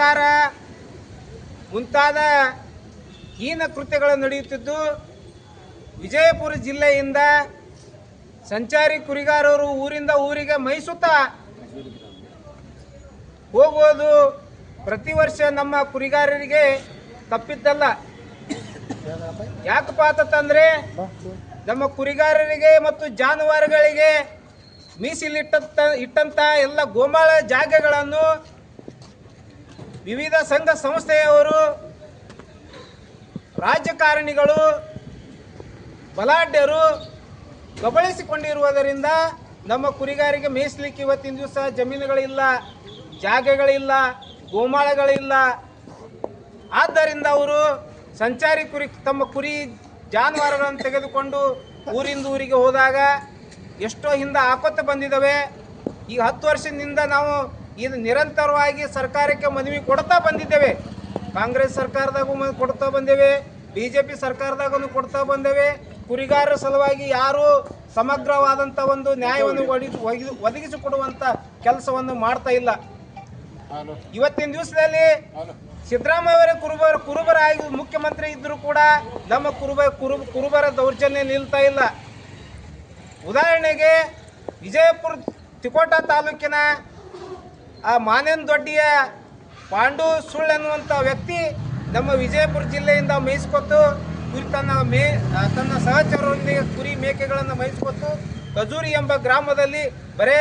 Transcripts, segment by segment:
ಬಲಾತ್ಕಾರ ಮುಂತಾದ ಹೀನ ಕೃತ್ಯಗಳು ನಡೆಯುತ್ತಿದ್ದು, ವಿಜಯಪುರ ಜಿಲ್ಲೆಯಿಂದ ಸಂಚಾರಿ ಕುರಿಗಾರರು ಊರಿಂದ ಊರಿಗೆ ಮೇಯಿಸುತ್ತಾ ಹೋಗುವುದು ಪ್ರತಿ ವರ್ಷ ನಮ್ಮ ಕುರಿಗಾರರಿಗೆ ತಪ್ಪಿದ್ದಲ್ಲ. ಯಾಕಪ್ಪ ಅಂತಂದ್ರೆ ನಮ್ಮ ಕುರಿಗಾರರಿಗೆ ಮತ್ತು ಜಾನುವಾರುಗಳಿಗೆ ಇಟ್ಟಂತ ಎಲ್ಲ ಗೋಮಾಳ ಜಾಗಗಳನ್ನು ವಿವಿಧ ಸಂಘ ಸಂಸ್ಥೆಯವರು, ರಾಜಕಾರಣಿಗಳು, ಬಲಾಢ್ಯರು ಕಬಳಿಸಿಕೊಂಡಿರುವುದರಿಂದ ನಮ್ಮ ಕುರಿಗಾರಿಗೆ ಮೇಯಿಸಲಿಕ್ಕೆ ಇವತ್ತಿನ ದಿವಸ ಜಮೀನುಗಳಿಲ್ಲ, ಜಾಗಗಳಿಲ್ಲ, ಗೋಮಾಳಗಳಿಲ್ಲ. ಆದ್ದರಿಂದ ಅವರು ಸಂಚಾರಿ ತಮ್ಮ ಕುರಿ ಜಾನುವಾರುಗಳನ್ನು ತೆಗೆದುಕೊಂಡು ಊರಿಂದ ಊರಿಗೆ ಹೋದಾಗ ಎಷ್ಟೋ ಹಿಂದೆ ಹಾಕೋತ ಬಂದಿದ್ದಾವೆ. ಈಗ 10 ವರ್ಷದಿಂದ ನಾವು ಇದು ನಿರಂತರವಾಗಿ ಸರ್ಕಾರಕ್ಕೆ ಮನವಿ ಕೊಡ್ತಾ ಬಂದಿದ್ದೇವೆ. ಕಾಂಗ್ರೆಸ್ ಸರ್ಕಾರದಾಗೂ ಕೊಡ್ತಾ ಬಂದೇವೆ, BJP ಸರ್ಕಾರದಾಗೂ ಕೊಡ್ತಾ ಬಂದೇವೆ. ಕುರಿಗಾರರ ಸಲುವಾಗಿ ಯಾರು ಸಮಗ್ರವಾದಂಥ ಒಂದು ನ್ಯಾಯವನ್ನು ಒದಗಿಸಿಕೊಡುವಂಥ ಕೆಲಸವನ್ನು ಮಾಡ್ತಾ ಇಲ್ಲ. ಇವತ್ತಿನ ದಿವಸದಲ್ಲಿ ಸಿದ್ದರಾಮಯ್ಯ ಕುರುಬರಾಗಿ ಮುಖ್ಯಮಂತ್ರಿ ಇದ್ದರೂ ಕೂಡ ನಮ್ಮ ಕುರುಬರ ದೌರ್ಜನ್ಯ ನಿಲ್ತಾ ಇಲ್ಲ. ಉದಾಹರಣೆಗೆ ವಿಜಯಪುರ ತಿಕೋಟ ತಾಲೂಕಿನ ಆ ಮಾನೇನದೊಡ್ಡಿಯ ಪಾಂಡು ಸುಳ್ಳು ಎನ್ನುವಂಥ ವ್ಯಕ್ತಿ ನಮ್ಮ ವಿಜಯಪುರ ಜಿಲ್ಲೆಯಿಂದ ಮೇಯಿಸ್ಕೊತು ತನ್ನ ಸಹಚರರೊಂದಿಗೆ ಕುರಿ ಮೇಕೆಗಳನ್ನು ಮೇಯಿಸ್ಕೊತು ಖಜೂರಿ ಎಂಬ ಗ್ರಾಮದಲ್ಲಿ ಬರೇ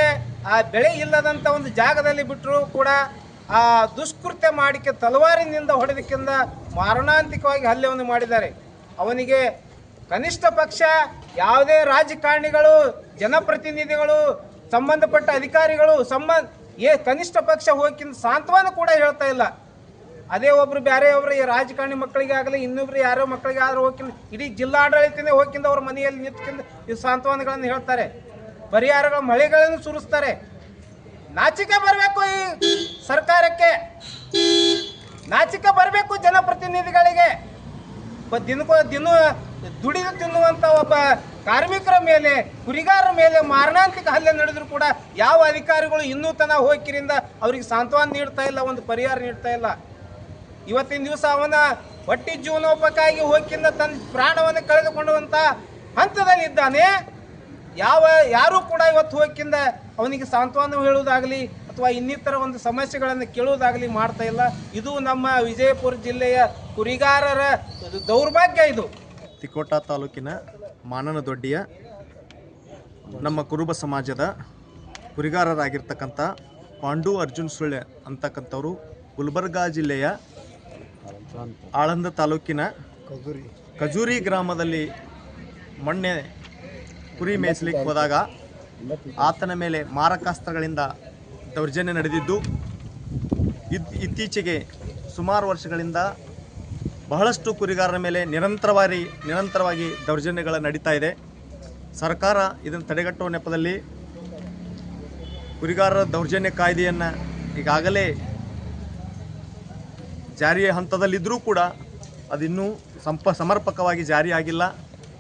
ಆ ಬೆಳೆ ಇಲ್ಲದಂಥ ಒಂದು ಜಾಗದಲ್ಲಿ ಬಿಟ್ಟರು ಕೂಡ ಆ ದುಷ್ಕೃತ್ಯ ಮಾಡಿಕೆ ತಲವಾರಿನಿಂದ ಹೊಡೆದಕ್ಕಿಂತ ಮಾರಣಾಂತಿಕವಾಗಿ ಹಲ್ಲೆಯನ್ನು ಮಾಡಿದ್ದಾರೆ. ಅವನಿಗೆ ಕನಿಷ್ಠ ಪಕ್ಷ ಯಾವುದೇ ರಾಜಕಾರಣಿಗಳು, ಜನಪ್ರತಿನಿಧಿಗಳು, ಸಂಬಂಧಪಟ್ಟ ಅಧಿಕಾರಿಗಳು ಕನಿಷ್ಠ ಪಕ್ಷ ಹೋಗಿಂದ ಸಾಂತ್ವನ ಕೂಡ ಹೇಳ್ತಾ ಇಲ್ಲ. ಅದೇ ಒಬ್ರು ಬೇರೆಯವರು ರಾಜಕಾರಣಿ ಮಕ್ಕಳಿಗೆ ಆಗಲಿ ಇನ್ನೊಬ್ರು ಯಾರೋ ಮಕ್ಕಳಿಗೆ ಆದ್ರೂ ಹೋಗಿಂದ ಇಡೀ ಜಿಲ್ಲಾಡಳಿತನೇ ಹೋಗಿಂದ ಅವ್ರ ಮನೆಯಲ್ಲಿ ನಿಂತ್ಕೊಂಡು ಈ ಸಾಂತ್ವನಗಳನ್ನು ಹೇಳ್ತಾರೆ, ಪರಿಹಾರಗಳ ಮಳೆಗಳನ್ನು ಸುರಿಸ್ತಾರೆ. ನಾಚಿಕೆ ಬರಬೇಕು ಈ ಸರ್ಕಾರಕ್ಕೆ, ನಾಚಿಕೆ ಬರಬೇಕು ಜನಪ್ರತಿನಿಧಿಗಳಿಗೆ. ದಿನ ದುಡಿದು ತಿನ್ನುವಂಥ ಒಬ್ಬ ಕಾರ್ಮಿಕರ ಮೇಲೆ, ಕುರಿಗಾರರ ಮೇಲೆ ಮಾರಣಾಂತಿಕ ಹಲ್ಲೆ ನಡೆದರೂ ಕೂಡ ಯಾವ ಅಧಿಕಾರಿಗಳು ಇನ್ನೂ ತನಕ ಹೋಗಿರಿಂದ ಅವರಿಗೆ ಸಾಂತ್ವನ ನೀಡ್ತಾ ಇಲ್ಲ, ಒಂದು ಪರಿಹಾರ ನೀಡ್ತಾ ಇಲ್ಲ. ಇವತ್ತಿನ ದಿವಸ ಅವನ ಹೊಟ್ಟಿ ಜೀವನೋಪಕ್ಕಾಗಿ ಹೋಗಿಂದ ತನ್ನ ಪ್ರಾಣವನ್ನು ಕಳೆದುಕೊಳ್ಳುವಂಥ ಹಂತದಲ್ಲಿದ್ದಾನೆ. ಯಾರೂ ಕೂಡ ಇವತ್ತು ಹೋಗಿಂದ ಅವನಿಗೆ ಸಾಂತ್ವನ ಹೇಳುವುದಾಗಲಿ ಅಥವಾ ಇನ್ನಿತರ ಒಂದು ಸಮಸ್ಯೆಗಳನ್ನು ಕೇಳುವುದಾಗಲಿ ಮಾಡ್ತಾ ಇಲ್ಲ. ಇದು ನಮ್ಮ ವಿಜಯಪುರ ಜಿಲ್ಲೆಯ ಕುರಿಗಾರರ ದೌರ್ಭಾಗ್ಯ. ಇದು ತಿಕೋಟ ತಾಲೂಕಿನ ಮಾನನದೊಡ್ಡಿಯ ನಮ್ಮ ಕುರುಬ ಸಮಾಜದ ಕುರಿಗಾರರಾಗಿರ್ತಕ್ಕಂಥ ಪಾಂಡು ಅರ್ಜುನ್ ಸುಳ್ಳೆ ಅಂತಕ್ಕಂಥವ್ರು ಗುಲ್ಬರ್ಗಾ ಜಿಲ್ಲೆಯ ಆಳಂದ ತಾಲೂಕಿನ ಖಜೂರಿ ಗ್ರಾಮದಲ್ಲಿ ಮೊನ್ನೆ ಕುರಿ ಮೇಯಿಸಲಿಕ್ಕೆ ಹೋದಾಗ ಆತನ ಮೇಲೆ ಮಾರಕಾಸ್ತ್ರಗಳಿಂದ ದೌರ್ಜನ್ಯ ನಡೆದಿದ್ದು, ಇತ್ತೀಚೆಗೆ ಸುಮಾರು ವರ್ಷಗಳಿಂದ ಬಹಳಷ್ಟು ಕುರಿಗಾರರ ಮೇಲೆ ನಿರಂತರವಾಗಿ ದೌರ್ಜನ್ಯಗಳು ನಡೀತಾ ಇದೆ. ಸರ್ಕಾರ ಇದನ್ನು ತಡೆಗಟ್ಟುವ ನೆಪದಲ್ಲಿ ಕುರಿಗಾರರ ದೌರ್ಜನ್ಯ ಕಾಯ್ದೆಯನ್ನು ಈಗಾಗಲೇ ಜಾರಿಯ ಹಂತದಲ್ಲಿದ್ದರೂ ಕೂಡ ಅದಿನ್ನೂ ಸಮರ್ಪಕವಾಗಿ ಜಾರಿಯಾಗಿಲ್ಲ.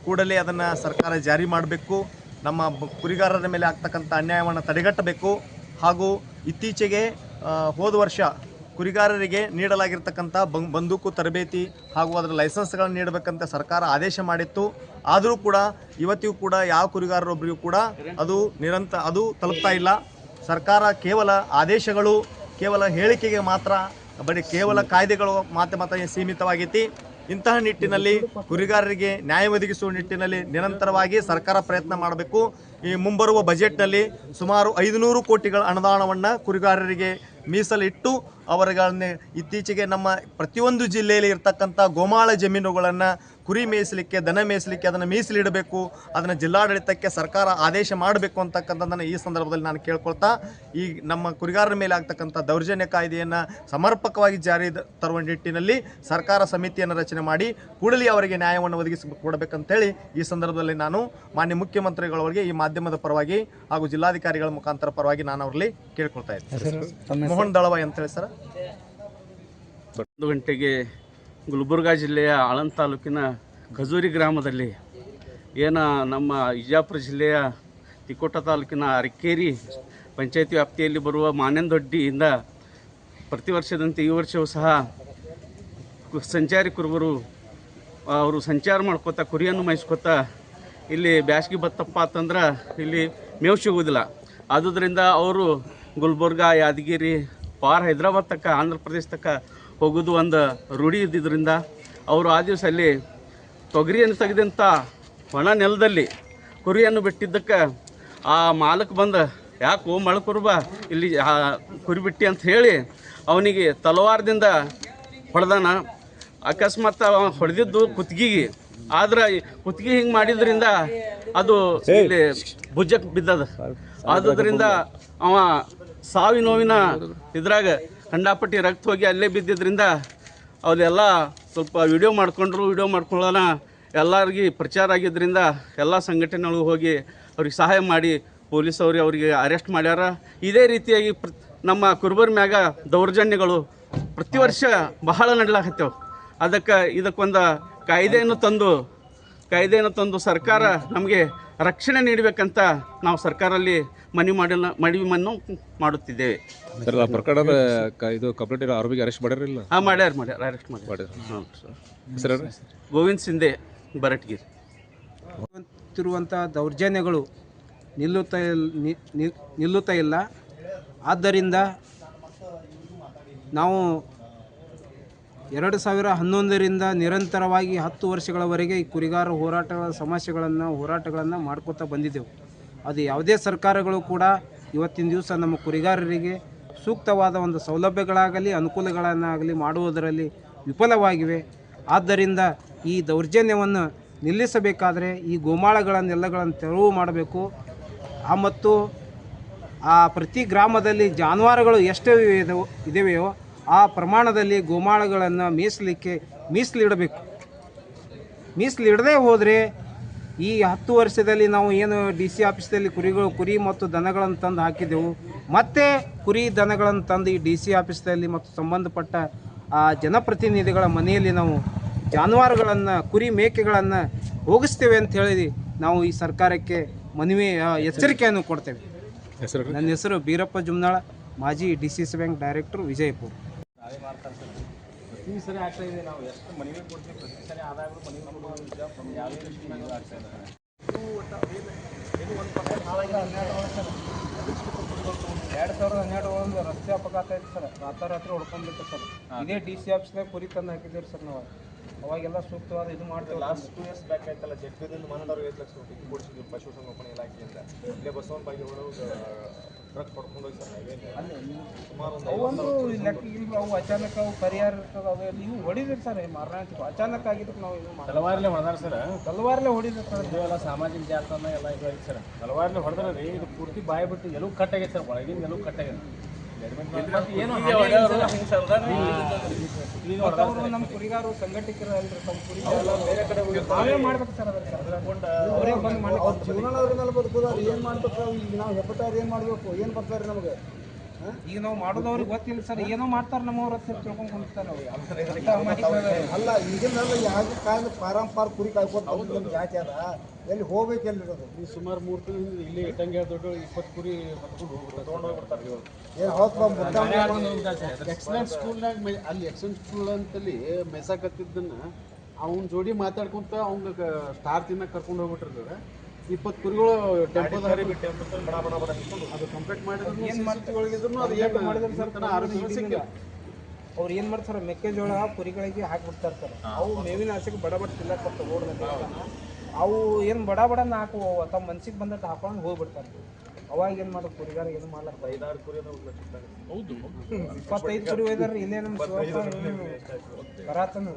ಕೂಡಲೇ ಅದನ್ನು ಸರ್ಕಾರ ಜಾರಿ ಮಾಡಬೇಕು. ನಮ್ಮ ಕುರಿಗಾರರ ಮೇಲೆ ಆಗ್ತಕ್ಕಂಥ ಅನ್ಯಾಯವನ್ನು ತಡೆಗಟ್ಟಬೇಕು. ಹಾಗೂ ಇತ್ತೀಚೆಗೆ ಹೋದ ವರ್ಷ ಕುರಿಗಾರರಿಗೆ ನೀಡಲಾಗಿರ್ತಕ್ಕಂಥ ಬಂದೂಕು ತರಬೇತಿ ಹಾಗೂ ಅದರ ಲೈಸೆನ್ಸ್ಗಳನ್ನು ನೀಡಬೇಕಂತ ಸರ್ಕಾರ ಆದೇಶ ಮಾಡಿತ್ತು. ಆದರೂ ಕೂಡ ಇವತ್ತಿಗೂ ಕೂಡ ಯಾವ ಕುರಿಗಾರರೊಬ್ಬರಿಗೂ ಕೂಡ ಅದು ತಲುಪ್ತಾ ಇಲ್ಲ. ಸರ್ಕಾರ ಕೇವಲ ಆದೇಶಗಳು, ಕೇವಲ ಹೇಳಿಕೆಗೆ ಮಾತ್ರ, ಬರೀ ಕೇವಲ ಕಾಯ್ದೆಗಳು ಮಾತ್ರ ಸೀಮಿತವಾಗೈತಿ. ಇಂತಹ ನಿಟ್ಟಿನಲ್ಲಿ ಕುರಿಗಾರರಿಗೆ ನ್ಯಾಯ ಒದಗಿಸುವ ನಿಟ್ಟಿನಲ್ಲಿ ನಿರಂತರವಾಗಿ ಸರ್ಕಾರ ಪ್ರಯತ್ನ ಮಾಡಬೇಕು. ಈ ಮುಂಬರುವ ಬಜೆಟ್ನಲ್ಲಿ ಸುಮಾರು 500 ಕೋಟಿಗಳ ಅನುದಾನವನ್ನು ಕುರಿಗಾರರಿಗೆ ಮೀಸಲಿಟ್ಟು ಅವರುಗಳನ್ನೇ ಇತ್ತೀಚೆಗೆ ನಮ್ಮ ಪ್ರತಿಯೊಂದು ಜಿಲ್ಲೆಯಲ್ಲಿ ಇರ್ತಕ್ಕಂಥ ಗೋಮಾಳ ಜಮೀನುಗಳನ್ನು ಕುರಿ ಮೇಯಿಸಲಿಕ್ಕೆ, ದನ ಮೇಯಿಸಲಿಕ್ಕೆ ಅದನ್ನು ಮೀಸಲಿಡಬೇಕು. ಅದನ್ನು ಜಿಲ್ಲಾಡಳಿತಕ್ಕೆ ಸರ್ಕಾರ ಆದೇಶ ಮಾಡಬೇಕು ಅಂತಕ್ಕಂಥದ್ದನ್ನು ಈ ಸಂದರ್ಭದಲ್ಲಿ ನಾನು ಕೇಳ್ಕೊಳ್ತಾ, ಈ ನಮ್ಮ ಕುರಿಗಾರರ ಮೇಲೆ ಆಗ್ತಕ್ಕಂಥ ದೌರ್ಜನ್ಯ ಕಾಯ್ದೆಯನ್ನು ಸಮರ್ಪಕವಾಗಿ ಜಾರಿ ತರುವ ನಿಟ್ಟಿನಲ್ಲಿ ಸರ್ಕಾರ ಸಮಿತಿಯನ್ನು ರಚನೆ ಮಾಡಿ ಕೂಡಲೇ ಅವರಿಗೆ ನ್ಯಾಯವನ್ನು ಒದಗಿಸಿಕೊಡಬೇಕಂತೇಳಿ ಈ ಸಂದರ್ಭದಲ್ಲಿ ನಾನು ಮಾನ್ಯ ಮುಖ್ಯಮಂತ್ರಿಗಳವರಿಗೆ ಈ ಮಾಧ್ಯಮದ ಪರವಾಗಿ ಹಾಗೂ ಜಿಲ್ಲಾಧಿಕಾರಿಗಳ ಮುಖಾಂತರ ಪರವಾಗಿ ನಾನು ಅವರಲ್ಲಿ ಕೇಳ್ಕೊಳ್ತಾ ಇದ್ದೀನಿ. ಮೋಹನ್ ದಳವಾಯಿ ಅಂತೇಳಿ ಸರ್. 1 ಗಂಟೆಗೆ ಗುಲ್ಬರ್ಗಾ ಜಿಲ್ಲೆಯ ಆಳಂದ ತಾಲೂಕಿನ ಖಜೂರಿ ಗ್ರಾಮದಲ್ಲಿ ನಮ್ಮ ವಿಜಯಪುರ ಜಿಲ್ಲೆಯ ತಿಕೋಟ ತಾಲೂಕಿನ ಅರಕೇರಿ ಪಂಚಾಯತಿ ವ್ಯಾಪ್ತಿಯಲ್ಲಿ ಬರುವ ಮಾನೇನದೊಡ್ಡಿಯಿಂದ ಪ್ರತಿ ವರ್ಷದಂತೆ ಈ ವರ್ಷವೂ ಸಹ ಸಂಚಾರಿ ಕುರುಬರು ಅವರು ಸಂಚಾರ ಮಾಡ್ಕೋತಾ ಕುರಿಯನ್ನು ಮೇಯಿಸ್ಕೋತಾ ಇಲ್ಲಿ ಬ್ಯಾಸ್ಗೆ ಬತ್ತಪ್ಪ ಅಂತಂದ್ರೆ ಇಲ್ಲಿ ಮೇವು ಸಿಗೋದಿಲ್ಲ. ಆದುದರಿಂದ ಅವರು ಗುಲ್ಬರ್ಗ, ಯಾದಗಿರಿ, ಹೈದರಾಬಾದ್ ತಕ್ಕ, ಆಂಧ್ರ ಪ್ರದೇಶ ತಕ್ಕ ಹೋಗೋದು ಒಂದು ರೂಢಿ ಇದ್ದಿದ್ದರಿಂದ ಅವರು ಆ ದಿವಸ ಅಲ್ಲಿ ತೊಗರಿಯನ್ನು ತೆಗೆದಂಥ ಒಣ ನೆಲದಲ್ಲಿ ಕುರಿಯನ್ನು ಬಿಟ್ಟಿದ್ದಕ್ಕೆ ಆ ಮಾಲಕ್ ಬಂದು ಯಾಕೋ ಮಳಕುರುಬ ಇಲ್ಲಿ ಕುರಿ ಬಿಟ್ಟಿ ಅಂತ ಹೇಳಿ ಅವನಿಗೆ ತಲವಾರದಿಂದ ಹೊಡೆದಾನ. ಅಕಸ್ಮಾತ್ ಹೊಡೆದಿದ್ದು ಕುತ್ತಿಗೆಗೆ, ಆದ್ರೆ ಕುತ್ತಿಗೆ ಹಿಂಗೆ ಮಾಡಿದ್ರಿಂದ ಅದು ಇಲ್ಲಿ ಭುಜಕ್ಕೆ ಬಿದ್ದದ. ಆದುದರಿಂದ ಅವ ಸಾವಿನ ನೋವಿನ ಇದ್ರಾಗ ಕಂಡಾಪಟ್ಟಿ ರಕ್ತ ಹೋಗಿ ಅಲ್ಲೇ ಬಿದ್ದಿದ್ದರಿಂದ ಅವರೆಲ್ಲ ಸ್ವಲ್ಪ ವಿಡಿಯೋ ಮಾಡ್ಕೊಳ್ಳೋಣ ಎಲ್ಲರಿಗೆ ಪ್ರಚಾರ ಆಗಿದ್ದರಿಂದ ಎಲ್ಲ ಸಂಘಟನೆಗಳು ಹೋಗಿ ಅವ್ರಿಗೆ ಸಹಾಯ ಮಾಡಿ ಪೊಲೀಸವ್ರಿಗೆ ಅವರಿಗೆ ಅರೆಸ್ಟ್ ಮಾಡ್ಯಾರ. ಇದೇ ರೀತಿಯಾಗಿ ನಮ್ಮ ಕುರುಬರ ಮ್ಯಾಗ ದೌರ್ಜನ್ಯಗಳು ಪ್ರತಿ ವರ್ಷ ಬಹಳ ನಡಲಾಕತ್ತೇವೆ. ಇದಕ್ಕೊಂದು ಕಾಯ್ದೆಯನ್ನು ತಂದು ಸರ್ಕಾರ ನಮಗೆ ರಕ್ಷಣೆ ನೀಡಬೇಕಂತ ನಾವು ಸರ್ಕಾರಲ್ಲಿ ಮನವಿಯನ್ನು ಮಾಡುತ್ತಿದ್ದೇವೆ. ಸರ್, ಆ ಪ್ರಕರಣದ ಇದು ಕಂಪ್ಲೇಂಟ್ ಆರೋಪಿಗೆ ಅರೆಸ್ಟ್ ಮಾಡ್ಯಾರಿಲ್ಲ? ಹಾಂ, ಮಾಡ್ಯಾರ ಅರೆಸ್ಟ್ ಮಾಡ್ಯಾರ. ಹಾಂ ಸರ್. ಗೋವಿಂದ್ ಸಿಂಧೆ, ಬರಟ್ಗಿರಿ. ತಿರುವಂಥ ದೌರ್ಜನ್ಯಗಳು ನಿಲ್ಲುತ್ತಾ ಇಲ್ಲ. ಆದ್ದರಿಂದ ನಾವು 2011ರಿಂದ ನಿರಂತರವಾಗಿ 10 ವರ್ಷಗಳವರೆಗೆ ಈ ಕುರಿಗಾರ ಹೋರಾಟಗಳನ್ನು ಮಾಡ್ಕೋತಾ ಬಂದಿದ್ದೆವು. ಅದು ಯಾವುದೇ ಸರ್ಕಾರಗಳು ಕೂಡ ಇವತ್ತಿನ ದಿವಸ ನಮ್ಮ ಕುರಿಗಾರರಿಗೆ ಸೂಕ್ತವಾದ ಒಂದು ಸೌಲಭ್ಯಗಳಾಗಲಿ ಅನುಕೂಲಗಳನ್ನಾಗಲಿ ಮಾಡುವುದರಲ್ಲಿ ವಿಫಲವಾಗಿವೆ. ಆದ್ದರಿಂದ ಈ ದೌರ್ಜನ್ಯವನ್ನು ನಿಲ್ಲಿಸಬೇಕಾದರೆ ಈ ಗೋಮಾಳಗಳನ್ನೆಲ್ಲಗಳನ್ನು ತೆರವು ಮಾಡಬೇಕು. ಮತ್ತು ಪ್ರತಿ ಗ್ರಾಮದಲ್ಲಿ ಜಾನುವಾರುಗಳು ಎಷ್ಟು ಇದಾವೆಯೋ ಆ ಪ್ರಮಾಣದಲ್ಲಿ ಗೋಮಾಳಗಳನ್ನು ಮೀಸಲಿಡಬೇಕು. ಮೀಸಲಿಡದೇ ಹೋದರೆ ಈ 10 ವರ್ಷದಲ್ಲಿ ನಾವು ಏನು DC ಆಫೀಸಲ್ಲಿ ಕುರಿ ಮತ್ತು ದನಗಳನ್ನು ತಂದು ಹಾಕಿದ್ದೆವು, ಮತ್ತೆ ಕುರಿ ದನಗಳನ್ನು ತಂದು ಈ DC ಆಫೀಸಲ್ಲಿ ಮತ್ತು ಸಂಬಂಧಪಟ್ಟ ಜನಪ್ರತಿನಿಧಿಗಳ ಮನೆಯಲ್ಲಿ ನಾವು ಜಾನುವಾರುಗಳನ್ನು, ಕುರಿ ಮೇಕೆಗಳನ್ನು ಹೋಗಿಸ್ತೇವೆ ಅಂತ ಹೇಳಿ ನಾವು ಈ ಸರ್ಕಾರಕ್ಕೆ ಎಚ್ಚರಿಕೆಯನ್ನು ಕೊಡ್ತೇವೆ. ನನ್ನ ಹೆಸರು ಬೀರಪ್ಪ ಜುಮ್ನಾಳ, ಮಾಜಿ DCC ಬ್ಯಾಂಕ್ ಡೈರೆಕ್ಟರ್, ವಿಜಯಪುರ. ಪ್ರತಿ ಸರಿ ಆಗ್ತಾ ಇದೆ. ನಾವು ಎಷ್ಟು ಮನವಿ ಕೊಡ್ತೀವಿ, ಪ್ರತಿ ಸರಿ ಆದಾಗಲೂ ಮನವಿ ಕೊಡೋದು ಯಾವುದೇ ವಿಷಯ ಆಗ್ತಾ ಇದೆ. ಇದು ಒಂದು ಪರ್ಸೆಂಟ್ ಹಾಳಾಗಿ 2012 ರಸ್ತೆ ಅಪಘಾತ ಆಯ್ತು ಸರ್. ರಾತ್ರಿ ಹೊಡ್ಕೊಂಡ್ಬಿಟ್ಟು ಸರ್. ಇದೇ DC ಆಫೀಸ್ನಾಗ ಕುರಿ ತಂದು ಹಾಕಿದ್ದೀರಿ ಸರ್. ನಾವು ಅವಾಗೆಲ್ಲ ಸೂಕ್ತವಾದ ಇದು ಮಾಡ್ತೇವೆ. ಲಾಸ್ಟ್ 2 years ಬ್ಯಾಕ್ ಆಯ್ತಲ್ಲ, ಜೆಡ್ಪಿದಿಂದ ಮಾನದವರು 5 ಲಕ್ಷ ರೂಪಾಯಿ ಕೊಡಿಸಿದ್ರು ಪಶುಸಂಗೋಪನಾ ಇಲಾಖೆಯಿಂದ. ಇಲ್ಲೇ ಬಸವನ ಬಾಗಿಲು ಟ್ರಕ್ ಹೊಡ್ಕೊಂಡು ಹೋಗಿ ಸರ್ ಸುಮಾರು ಅವು ಅಚಾನಕ್ ಅವು ಪರಿಹಾರ ಇರ್ತದೆ. ಅವೆಲ್ಲ ಇವು ಹೊಡಿದ್ರಿ ಸರ್. ಮಾರನಾಂತಿಗೆ ಅಚಾನಕ್ ಆಗಿದ್ದಕ್ಕೆ ನಾವು ಇದು ತಲವಾರಲ್ಲೇ ಹೊಡೆದಾರ ಸರ್. ತಲವಾರಲ್ಲೇ ಹೊಡಿದ್ರಿ ಸರ್. ಇದೆಲ್ಲ ಸಾಮಾಜಿಕ ಜಾಲತಾಣ ಎಲ್ಲ ಇದು ಆಯ್ತು ಸರ್. ತಲವಾರಲ್ಲೇ ಹೊಡೆದ್ರೆ ರೀ ಇದು ಪೂರ್ತಿ ಬಾಯಿ ಬಿಟ್ಟು ಎಲುವು ಕಟ್ಟಾಗೈತೆ ಸರ್. ಒಳಗಿನ ಎಲುವು ಕಟ್ಟಾಗೈತೆ. ನಮ್ಮ ಕುರಿಗಾರು ಸಂಘಟಕರು ಅಲ್ರಿ, ತಮ್ಮ ಕುರಿ ಬೇರೆ ಕಡೆ ನಾವೇ ಮಾಡ್ಬೇಕು ಸರ್. ಅವರೇ ಬಂದು ಮಾಡಿ ಜೀವನದವ್ರ ಮೇಲೆ ಬದುಕೋದು. ಅದು ಏನು ಮಾಡ್ಬೇಕು? ಈಗ ನಾವು ಹೆಬ್ಬತ್ತಾರು ಏನು ಮಾಡಬೇಕು? ಏನು ಬರ್ತಾರೆ ನಮಗೆ? ಈಗ ನಾವು ಮಾಡೋದವ್ರಿಗೆ ಗೊತ್ತಿಲ್ಲ ಸರ್. ಏನೋ ಮಾಡ್ತಾರೆ ನಮ್ಮವ್ರ ಹತ್ರ ತಿಳ್ಕೊಂಡು ಕುಂತಾರೆ. ಅಲ್ಲ, ಈಗಿನಲ್ಲ ಯಾವುದೇ ಕಾಯಿಲೆ ಪಾರಂಪಾರ ಕುರಿ ಕಾಯ್ಕೊಂಡು ಜಾತಿ ಅದ. ಎಲ್ಲಿ ಹೋಗ್ಬೇಕು, ಎಲ್ಲಿರೋದು? ಈ ಸುಮಾರು 3 ತಿಂಗಳಿಂದ ಇಲ್ಲಿ ಇಟ್ಟಂಗೆ ದೊಡ್ಡ 20 ಕುರಿ ಹೊತ್ಕೊಂಡು ತೊಗೊಂಡೋಗ್ಬಿಡ್ತಾರೆ. ಎಕ್ಸಲೆಂಟ್ ಸ್ಕೂಲ್ನಾಗ ಅಲ್ಲಿ ಎಕ್ಸಲೆಂಟ್ ಸ್ಕೂಲ್ ಅಂತಲ್ಲಿ ಮೆಸಾಕತ್ತಿದ್ದನ್ನ ಅವ್ನ ಜೋಡಿ ಮಾತಾಡ್ಕೊಂತ ಅವ್ನ ಸ್ಟಾರ್ ತಿನ್ನಕ್ಕೆ ಕರ್ಕೊಂಡು ಹೋಗ್ಬಿಟ್ಟಿರ್ತಾರೆ. 20 ಕುರಿಗಳು ಟೆಂಪೋದಾಗ ಅದು ಕಂಪ್ಲೀಟ್ ಮಾಡಿದ್ರು. ಏನು ಮಾಡ್ತೀವಿ ಅದು ಏನು ಮಾಡಿದ್ರೆ ಸರ್ ಆರೋಗ್ಯ ಸಿಕ್ಕಿಲ್ಲ. ಅವ್ರು ಏನು ಮಾಡ್ತಾರೆ, ಮೆಕ್ಕೆಜೋಳ ಕುರಿಗಳಿಗೆ ಹಾಕಿಬಿಡ್ತಾರೆ ಸರ್. ಅವು ಮೇವಿನ ಆಸೆಗೆ ಬಡ ತಿನ್ನಕ್ಕೆ ಬರ್ತಾವೆ ರೋಡ್ನಲ್ಲಿ. ಅವು ಏನು ಬಡನ ಹಾಕುವ ತಮ್ಮ ಮನ್ಸಿಗೆ ಬಂದಟ್ಟು ಹಾಕೊಂಡು ಹೋಗ್ಬಿಡ್ತಾರೆ. ಅವಾಗ ಏನು ಮಾಡೋದು? ಕುರಿಗಾರ ಏನು ಮಾಡ್ಲಾರ 5-6 ಕುರಿ ಹೌದು 25 ಕುರಿ ಒಯ್ದಾರ. ಇಲ್ಲೇನು ಬರಾತನ